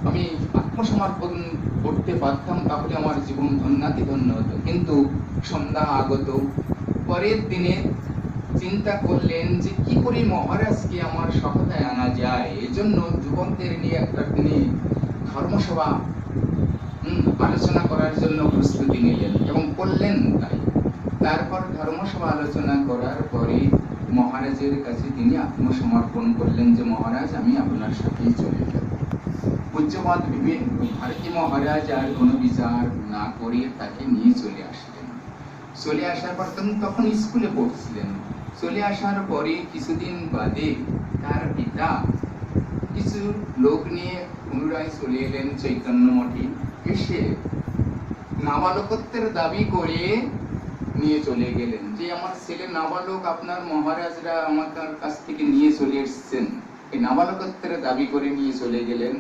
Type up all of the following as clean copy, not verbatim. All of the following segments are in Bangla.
আমি আত্মসমর্পণ করতে পারতাম, তাহলে আমার জীবন ধন্যাতি ধন্য হতো। কিন্তু সন্ধ্যা আগত, পরের দিনে চিন্তা করলেন যে কি করে মহারাজকে আমার সহায়তায় আনা যায়। এজন্য যুবকদের নিয়ে একটা তিনি ধর্মসভা আলোচনা করার জন্য প্রস্তুতি নিলেন এবং করলেন তাই। তারপর ধর্মসভা আলোচনা করার পরে মহারাজের কাছে তিনি আত্মসমর্পণ করলেন যে মহারাজ, আমি আপনার সাথেই চলে যাব। পূজ্যপাদ ভারতী মহারাজ আর কোনো বিচার না করে তাকে নিয়ে চলে আসলেন। চলে আসার পর তখন স্কুলে পড়ছিলেন। চলে আসার পরে কিছুদিন বাদে তার পিতা কিছু লোক নিয়ে পুনরায় চলে এলেন চৈতন্য মঠে। এসে নাবালকত্বের দাবি করে নিয়ে চলে গেলেন যে আমার ছেলে নাবালক, আপনার মহারাজরা আমার কাছ থেকে নিয়ে চলে এসছেন। এই নাবালকত্বের দাবি করে নিয়ে চলে গেলেন।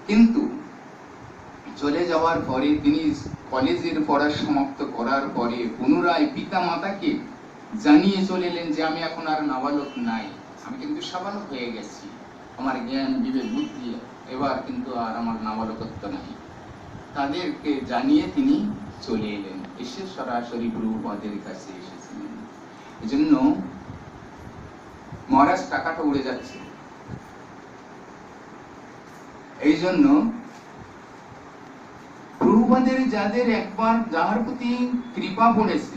কিন্তু চলে যাওয়ার পরে তিনি কলেজের পড়া সমাপ্ত করার পরে পুনরায় পিতা মাতাকে জানিয়ে চলে এলেন যে আমি এখন আর নাবালক নাই, আমি কিন্তু সাবালক হয়ে গেছি, আমার জ্ঞান বিবেক বুদ্ধি এবার কিন্তু আর আমার নাবালকত্ব নাই। তাদেরকে জানিয়ে তিনি চলে এলেন, এসে সরাসরি প্রভুপাদের কাছে এসেছিলেন। এজন্য মহারাজ টাকাটা উড়ে যাচ্ছে, এই জন্য প্রভুপাদের যাদের একবার যাহার প্রতি কৃপা পড়েছে